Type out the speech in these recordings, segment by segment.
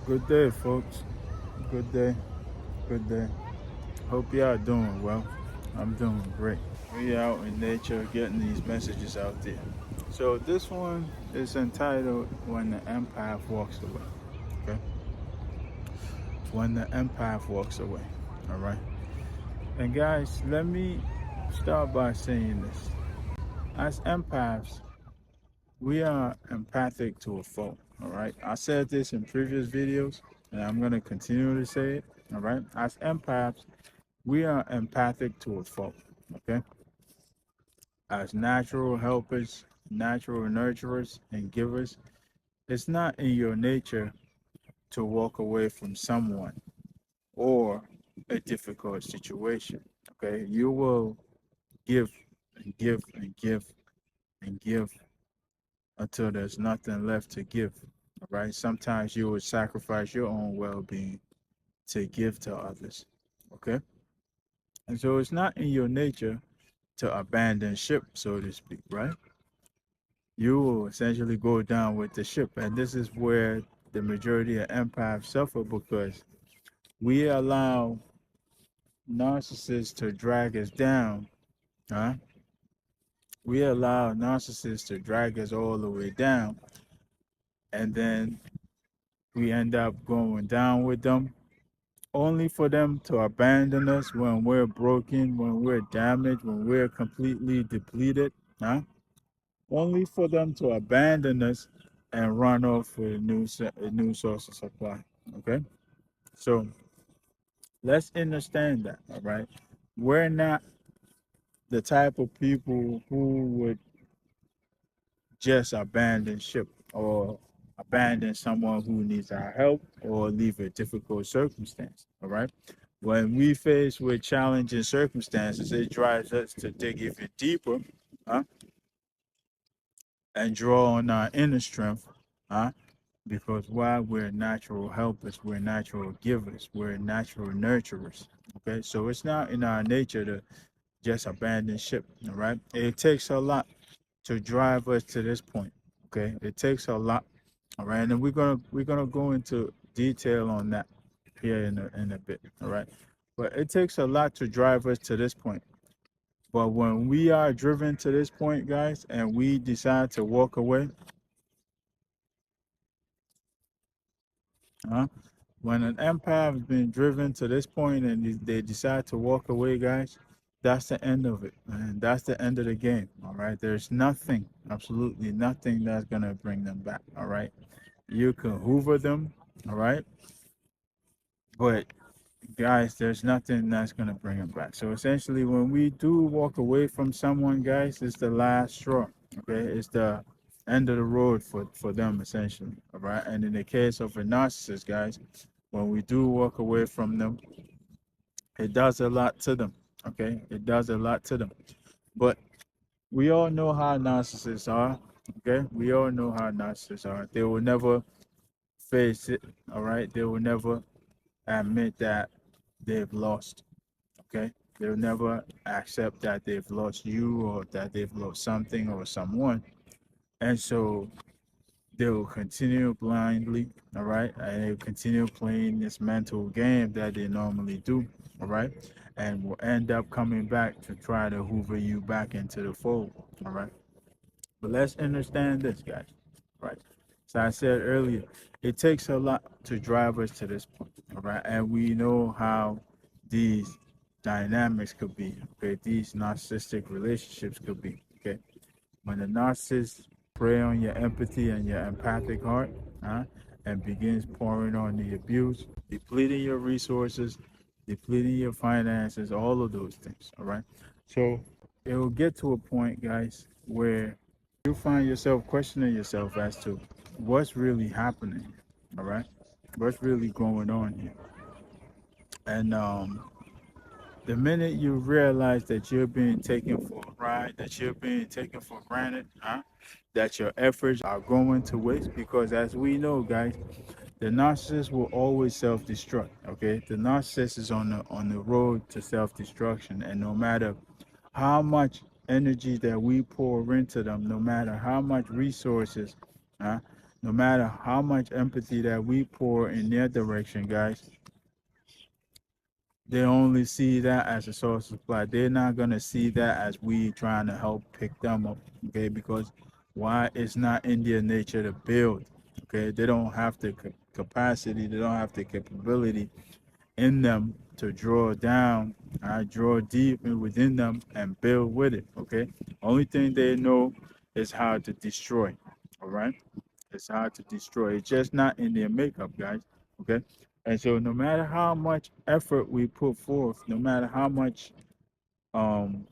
Good day, folks. Good day. Good day. Hope y'all doing well. I'm doing great. We out in nature getting these messages out there. So this one is entitled "When the Empath Walks Away." Okay, when the empath walks away. All right. And guys, let me start by saying this: as empaths, we are empathic to a fault. All right. I said this in previous videos, and I'm gonna continue to say it. All right. As empaths, we are empathic to a fault, okay? As natural helpers, natural nurturers, and givers, it's not in your nature to walk away from someone or a difficult situation, okay? You will give and give and give and give until there's nothing left to give, all right? Sometimes you would sacrifice your own well being to give to others, okay? And so it's not in your nature to abandon ship, so to speak, right? You will essentially go down with the ship. And this is where the majority of empaths suffer because we allow narcissists to drag us down. Huh? We allow narcissists to drag us all the way down. And then we end up going down with them only for them to abandon us when we're broken, when we're damaged, when we're completely depleted. Huh? Only for them to abandon us and run off with a new source of supply. Okay, so let's understand that. All right, we're not the type of people who would just abandon ship or abandon someone who needs our help or leave a difficult circumstance. All right, when we face with challenging circumstances, it drives us to dig even deeper, huh? And draw on our inner strength, huh? Because while we're natural helpers, we're natural givers, we're natural nurturers. Okay, so it's not in our nature to just abandon ship. All right, it takes a lot to drive us to this point. Okay, it takes a lot. All right, and we're gonna go into detail on that here in a bit. All right, but it takes a lot to drive us to this point. But when we are driven to this point, guys, and we decide to walk away, huh? When an empath has been driven to this point and they decide to walk away, guys, that's the end of it, man. That's the end of the game. All right. There's nothing, absolutely nothing that's gonna bring them back. All right. You can hoover them, all right, but guys, there's nothing that's gonna bring them back. So essentially, when we do walk away from someone, guys, it's the last straw. Okay, it's the end of the road for them essentially. All right. And in the case of a narcissist, guys, when we do walk away from them, it does a lot to them. Okay, it does a lot to them. But we all know how narcissists are. Okay, we all know how narcissists are. They will never face it. All right, they will never admit that they've lost. Okay, they'll never accept that they've lost you or that they've lost something or someone. And so they will continue blindly, all right, and they'll continue playing this mental game that they normally do, all right, and will end up coming back to try to hoover you back into the fold, all right. But let's understand this, guys, right? So I said earlier, it takes a lot to drive us to this point, all right, and we know how these dynamics could be, okay, these narcissistic relationships could be, okay. When the narcissist prey on your empathy and your empathic heart, huh, and begins pouring on the abuse, depleting your resources, depleting your finances, all of those things. All right. So it will get to a point, guys, where you find yourself questioning yourself as to what's really happening. All right. What's really going on here? And the minute you realize that you're being taken for a ride, that you're being taken for granted, huh? That your efforts are going to waste, because as we know, guys, the narcissist will always self-destruct. Okay, the narcissist is on the road to self-destruction, and no matter how much energy that we pour into them, no matter how much resources, huh, no matter how much empathy that we pour in their direction, guys, they only see that as a source of supply. They're not gonna see that as we trying to help pick them up, okay? Because why? It's not in their nature to build, okay? They don't have the capacity, they don't have the capability in them to draw down, draw deep within them and build with it, okay? Only thing they know is how to destroy, all right? It's how to destroy. It's just not in their makeup, guys, okay? And so no matter how much effort we put forth, no matter how much um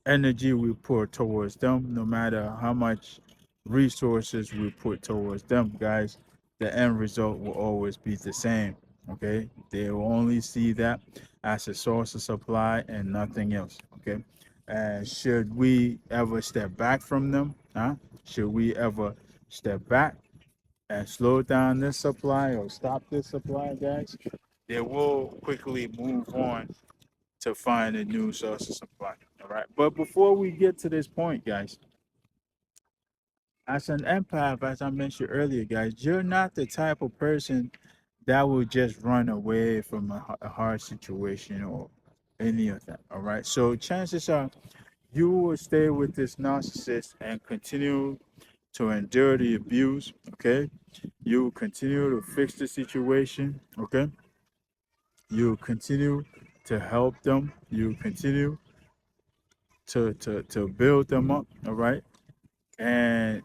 energy we put towards them, no matter how much resources we put towards them, guys, the end result will always be the same. Okay, they will only see that as a source of supply and nothing else. Okay, and should we ever step back from them? Should we ever step back and slow down this supply or stop this supply, guys? They will quickly move on to find a new source of supply. All right. But before we get to this point, guys, as an empath, as I mentioned earlier, guys, you're not the type of person that will just run away from a hard situation or any of that. All right. So chances are you will stay with this narcissist and continue to endure the abuse. Okay. You will continue to fix the situation. Okay. You will continue to help them. You will continue to build them up, all right? And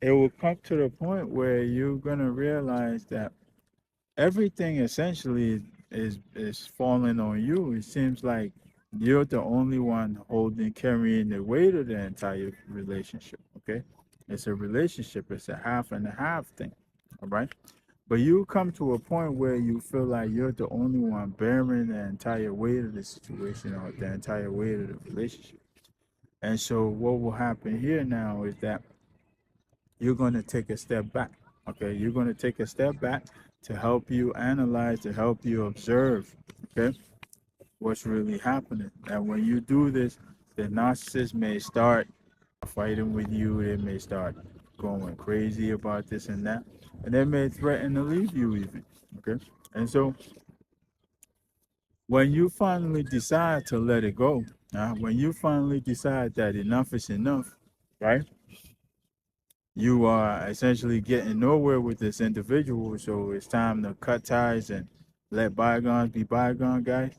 it will come to the point where you're gonna realize that everything essentially is falling on you. It seems like you're the only one carrying the weight of the entire relationship. Okay, it's a relationship. It's a half and a half thing. All right, but you come to a point where you feel like you're the only one bearing the entire weight of the situation or the entire weight of the relationship. And so what will happen here now is that you're going to take a step back. Okay, you're going to take a step back to help you analyze, to help you observe, okay, what's really happening. And when you do this, the narcissist may start fighting with you. They may start going crazy about this and that. And they may threaten to leave you even. Okay. And so when you finally decide to let it go, when you finally decide that enough is enough, right? You are essentially getting nowhere with this individual, so it's time to cut ties and let bygones be bygones, guys.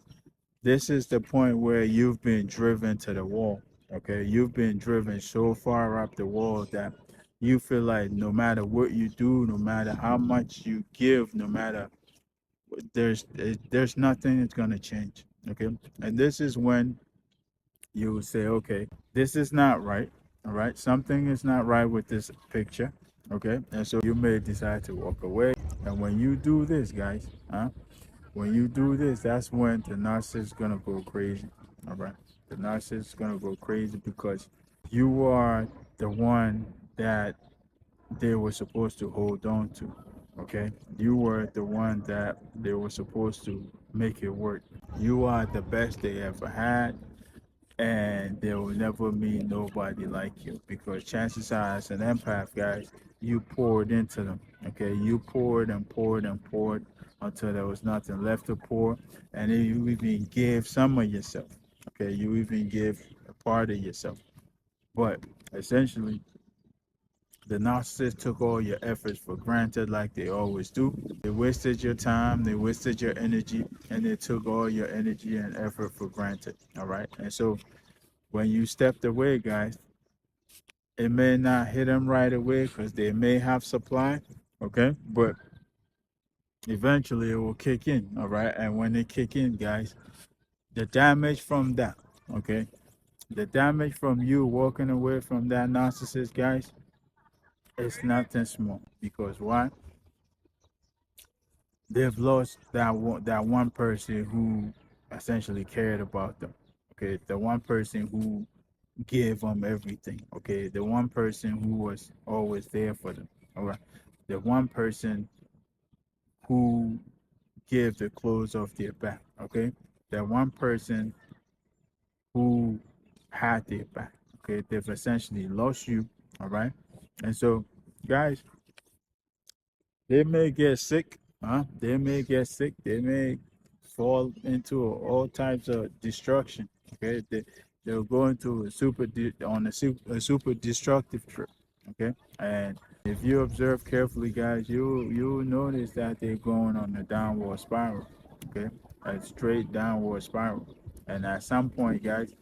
This is the point where you've been driven to the wall. Okay, you've been driven so far up the wall that you feel like no matter what you do, no matter how much you give, no matter there's nothing that's gonna change. Okay, and this is when you would say, okay, this is not right. All right, something is not right with this picture. Okay, and so you may decide to walk away. And when you do this, guys, when you do this, that's when the narcissist is gonna go crazy. All right, the narcissist is gonna go crazy because you are the one that they were supposed to hold on to. Okay, you were the one that they were supposed to make it work. You are the best they ever had, and there will never be nobody like you because chances are, as an empath, guys, you poured into them. Okay, you poured and poured and poured until there was nothing left to pour, and then you even gave some of yourself. Okay, you even give a part of yourself, but essentially the narcissist took all your efforts for granted like they always do. They wasted your time, they wasted your energy, and they took all your energy and effort for granted. All right, and so when you stepped away, guys, it may not hit them right away because they may have supply, okay? But eventually it will kick in, all right? And when it kick in, guys, the damage from that, okay? The damage from you walking away from that narcissist, guys, it's nothing small. Because why? They've lost that one person who essentially cared about them, okay? The one person who give them everything. Okay, the one person who was always there for them. All right, the one person who gave the clothes off their back. Okay, the one person who had their back. Okay, they've essentially lost you. All right, and so guys, They may get sick, they may get sick, they may fall into all types of destruction. Okay, they'll go into a super destructive trip. Okay, and if you observe carefully, guys, you'll notice that they're going on a downward spiral. Okay, a straight downward spiral, and at some point, guys,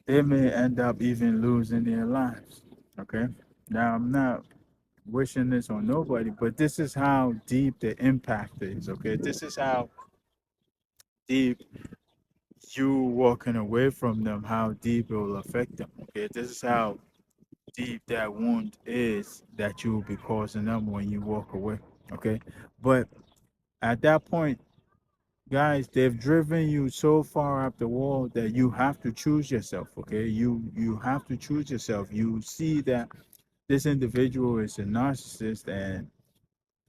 they may end up even losing their lives. Okay, now I'm not wishing this on nobody, but this is how deep the impact is. Okay, this is how deep you walking away from them, how deep it will affect them. Okay, this is how deep that wound is that you will be causing them when you walk away. Okay, but at that point, guys, they've driven you so far up the wall that you have to choose yourself. Okay, you have to choose yourself. You see that this individual is a narcissist, and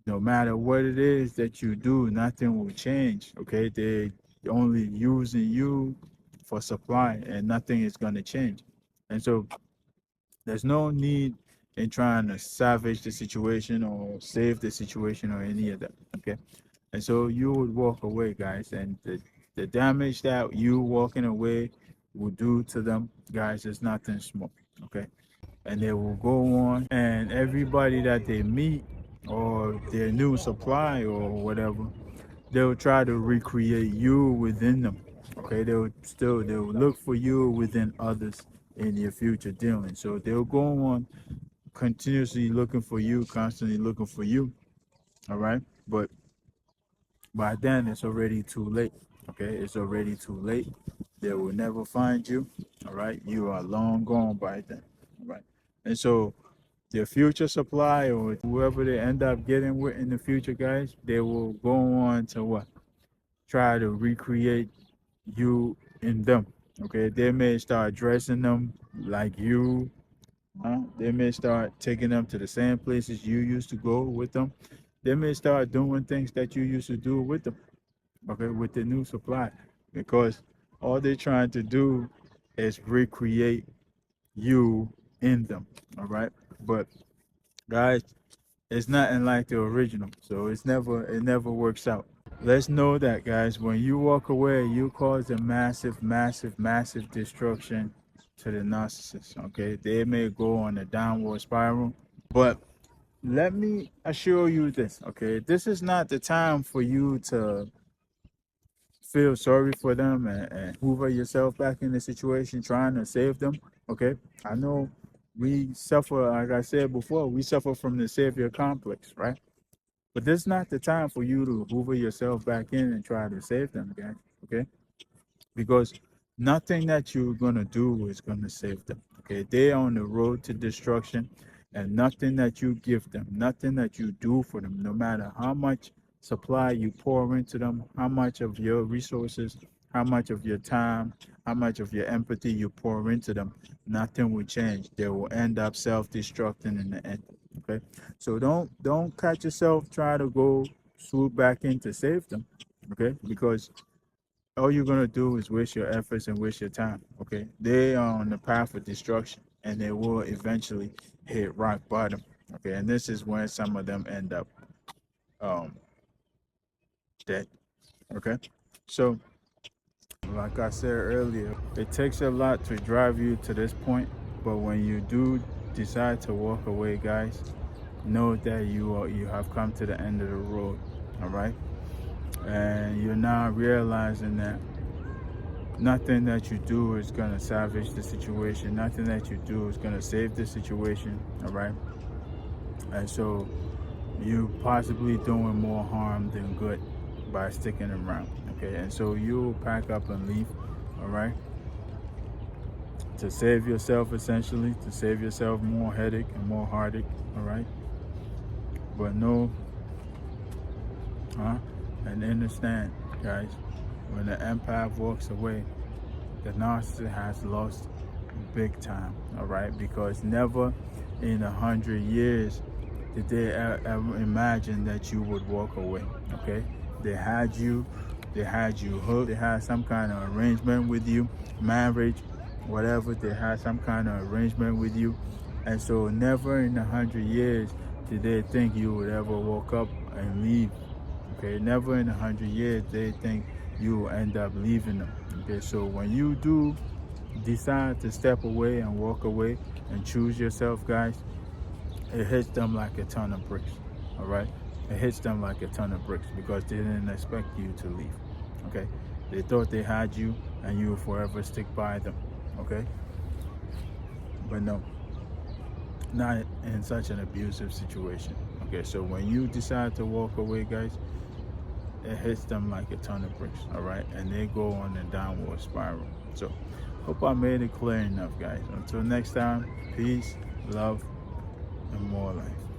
no matter what it is that you do, nothing will change. Okay, they're only using you for supply, and nothing is going to change. And so there's no need in trying to salvage the situation or save the situation or any of that. Okay, and so you would walk away, guys, and the damage that you walking away will do to them, guys, is nothing small. Okay, and they will go on, and everybody that they meet or their new supply or whatever, they'll try to recreate you within them. Okay, they'll look for you within others in your future dealings. So they'll go on continuously looking for you, constantly looking for you. All right, but by then it's already too late. Okay, it's already too late. They will never find you. All right, you are long gone by then. All right, and so their future supply or whoever they end up getting with in the future, guys, they will go on to what? Try to recreate you in them. Okay, they may start dressing them like you. They may start taking them to the same places you used to go with them. They may start doing things that you used to do with them. Okay, with the new supply, because all they're trying to do is recreate you in them. All right, but guys, it's nothing like the original, so it never works out. Let's know that, guys, when you walk away, you cause a massive, massive, massive destruction to the narcissist. Okay, they may go on a downward spiral, but let me assure you this. Okay, this is not the time for you to feel sorry for them and hoover yourself back in the situation, trying to save them. Okay, I know we suffer, like I said before, we suffer from the savior complex, right? But this is not the time for you to hoover yourself back in and try to save them, guys. Okay? Because nothing that you're gonna do is gonna save them. Okay, they're on the road to destruction, and nothing that you give them, nothing that you do for them, no matter how much supply you pour into them, how much of your resources, how much of your time, how much of your empathy you pour into them, nothing will change. They will end up self-destructing in the end. Okay, so don't catch yourself try to go swoop back in to save them. Okay, because all you're gonna do is waste your efforts and waste your time. Okay, they are on the path of destruction, and they will eventually hit rock bottom. Okay, and this is when some of them end up um dead. Okay, so like I said earlier, it takes a lot to drive you to this point, but when you do decide to walk away, guys, know that you have come to the end of the road. All right, and you're now realizing that nothing that you do is going to salvage the situation. Nothing that you do is going to save the situation. All right. And so you possibly doing more harm than good by sticking around. Okay. And so you'll pack up and leave. All right. To save yourself, essentially, to save yourself more headache and more heartache. All right. But no, and understand, guys, when the empath walks away, the narcissist has lost big time. All right, because never in 100 years did they ever imagine that you would walk away. Okay, they had you hooked. They had some kind of arrangement with you, marriage, whatever. They had some kind of arrangement with you, and so never in 100 years did they think you would ever walk up and leave. Okay, never in 100 years they think you will end up leaving them. Okay, so when you do decide to step away and walk away and choose yourself, guys, it hits them like a ton of bricks. All right, it hits them like a ton of bricks because they didn't expect you to leave. Okay, they thought they had you and you will forever stick by them. Okay, but no, not in such an abusive situation. Okay, so when you decide to walk away, guys, it hits them like a ton of bricks. All right, and they go on a downward spiral. So hope I made it clear enough, guys. Until next time, peace, love, and more life.